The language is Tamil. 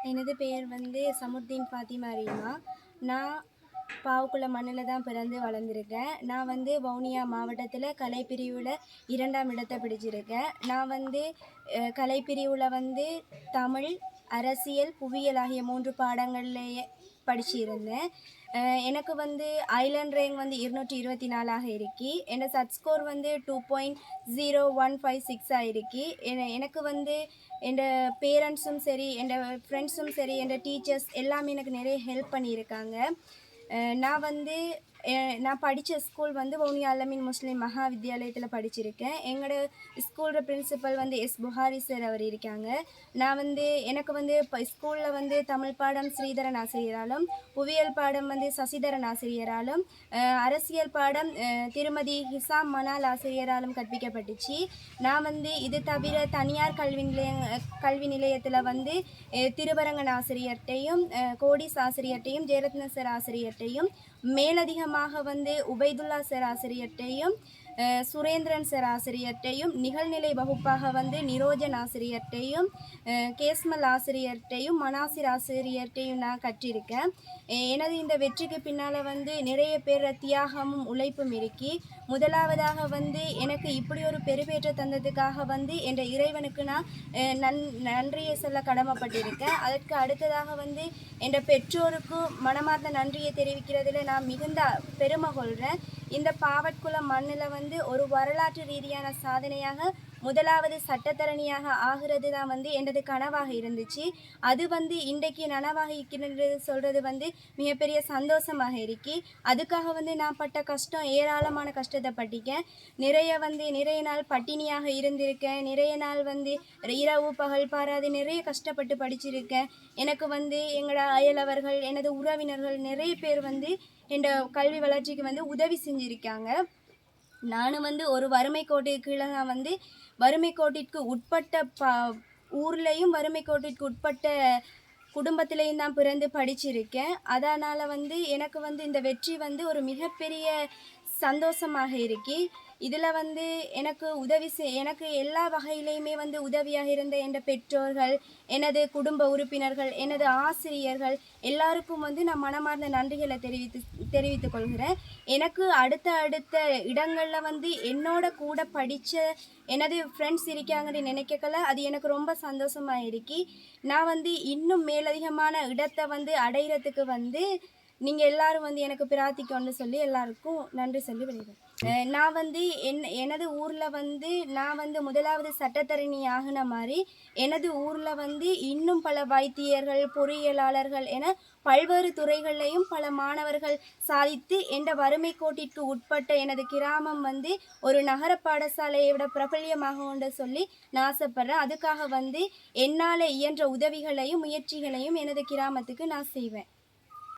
எனது பெயர் வந்து சமுர்தீன் ஃபாத்திமா ரீமா. நான் பாவக்குளம் மண்ணில் தான் பிறந்து வளர்ந்துருக்கேன். நான் வந்து வவுனியா மாவட்டத்தில் கலைப்பிரிவில் 2ஆம் இடத்தை பிடிச்சிருக்கேன். நான் வந்து கலைப்பிரிவில் வந்து தமிழ், அரசியல், புவியியல் ஆகிய 3 பாடங்கள்லேயே படிச்சிருந்தேன். எனக்கு வந்து ஐலண்ட் ரேங்க் வந்து 224 இருக்கி. என்னோட சட் ஸ்கோர் வந்து 2.0156 இருக்கி. எனக்கு வந்து என் பேரண்ட்ஸும் சரி, என் ஃப்ரெண்ட்ஸும் சரி, என் டீச்சர்ஸ் எல்லாமே எனக்கு நிறைய ஹெல்ப் பண்ணியிருக்காங்க. நான் வந்து நான் படித்த ஸ்கூல் வந்து வவுனியா அல்-அமீன் முஸ்லீம் மகா வித்தியாலயத்தில் படிச்சிருக்கேன். எங்களோட ஸ்கூலோட பிரின்சிபல் வந்து எஸ் புகாரி சார் அவர் இருக்காங்க. நான் வந்து எனக்கு வந்து இப்போ ஸ்கூலில் வந்து தமிழ் பாடம் ஸ்ரீதரன் ஆசிரியராலும், புவியியல் பாடம் வந்து சசிதரன் ஆசிரியராலும், அரசியல் பாடம் திருமதி ஹிசாம் மனால் ஆசிரியராலும் கற்பிக்கப்பட்டுச்சு. நான் வந்து இது தவிர தனியார் கல்வி நிலையத்தில் வந்து திருவரங்கன் ஆசிரியர்கிட்டையும், கோடிஸ் ஆசிரியர்கிட்டையும், ஜெயரத்ன சார் ஆசிரியர்கிட்டையும், மேலதிகமாக வந்து உபைதுல்லா சார் ஆசிரியர்கிட்டையும், சுரேந்திரன் சார் ஆசிரியர்கிட்டையும், நிகழ்நிலை வகுப்பாக வந்து நிரோஜன் ஆசிரியர்கிட்டையும், கேஸ்மல் ஆசிரியர்கிட்டையும், மனாசிர் ஆசிரியர்கிட்டையும் நான் கற்றிருக்கேன். எனது இந்த வெற்றிக்கு பின்னால் வந்து நிறைய பேர் தியாகமும் உழைப்பும் இருக்கி. முதலாவதாக வந்து எனக்கு இப்படி ஒரு பெருபேற்ற தந்ததுக்காக வந்து என் இறைவனுக்கு நான் நன்றியை சொல்ல கடமைப்பட்டிருக்கேன். அதற்கு அடுத்ததாக வந்து என் பெற்றோருக்கும் மனமார்ந்த நன்றியை தெரிவிக்கிறதுல நான் மிகுந்த பெருமை கொள்கிறேன். இந்த பாவற்குளம் மண்ணில் வந்து ஒரு வரலாற்று ரீதியான சாதனையாக முதலாவது சட்டத்தரணியாக ஆகிறது தான் வந்து எனது கனவாக இருந்துச்சு. அது வந்து இன்றைக்கு நனவாக இருக்கிறது சொல்கிறது வந்து மிகப்பெரிய சந்தோஷமாக இருக்கி. அதுக்காக வந்து நான் பட்ட கஷ்டம், ஏராளமான கஷ்டத்தை பட்டிருக்கேன். நிறைய நாள் பட்டினியாக இருந்திருக்கேன். நிறைய நாள் வந்து இரவு பகல் பாராது நிறைய கஷ்டப்பட்டு படிச்சிருக்கேன். எனக்கு வந்து எங்களோட அயலவர்கள், எனது உறவினர்கள் நிறைய பேர் வந்து என் கல்வி வளர்ச்சிக்கு வந்து உதவி செஞ்சுருக்காங்க. நானும் வந்து ஒரு வறுமை கோட்டிற்கு கீழே தான் வந்து வறுமை கோட்டிற்கு உட்பட்ட ஊர்லேயும் வறுமை கோட்டிற்கு உட்பட்ட குடும்பத்திலையும் தான் பிறந்து படிச்சிருக்கேன். அதனால் வந்து எனக்கு வந்து இந்த வெற்றி வந்து ஒரு மிகப்பெரிய சந்தோஷமாக இருக்கி. இதில் வந்து எனக்கு எல்லா வகையிலையுமே வந்து உதவியாக இருந்த என் பெற்றோர்கள், எனது குடும்ப உறுப்பினர்கள், எனது ஆசிரியர்கள் எல்லாருக்கும் வந்து நான் மனமார்ந்த நன்றிகளை தெரிவித்துக் கொள்கிறேன். எனக்கு அடுத்த இடங்களில் வந்து என்னோட கூட படித்த எனது ஃப்ரெண்ட்ஸ் இருக்காங்கன்னு நினைக்கல. அது எனக்கு ரொம்ப சந்தோஷமாக இருக்கி. நான் வந்து இன்னும் மேலதிகமான இடத்தை வந்து அடைகிறதுக்கு வந்து நீங்கள் எல்லாரும் வந்து எனக்கு பிரார்த்திக்கணும்னு சொல்லி எல்லாருக்கும் நன்றி சொல்லி விளையாடுறேன். நான் வந்து எனது ஊரில் வந்து நான் வந்து முதலாவது சட்டத்தரணி ஆகின மாதிரி எனது ஊரில் வந்து இன்னும் பல வைத்தியர்கள், பொறியியலாளர்கள் என பல்வேறு துறைகள்லையும் பல மாணவர்கள் சாதித்து என்ற வறுமை கோட்டிற்கு உட்பட்ட எனது கிராமம் வந்து ஒரு நகர பாடசாலையை விட பிரபல்யமாக உண்டு சொல்லி நான் ஆசைப்படுறேன். அதுக்காக வந்து என்னால் இயன்ற உதவிகளையும் முயற்சிகளையும் எனது கிராமத்துக்கு நான் செய்வேன்.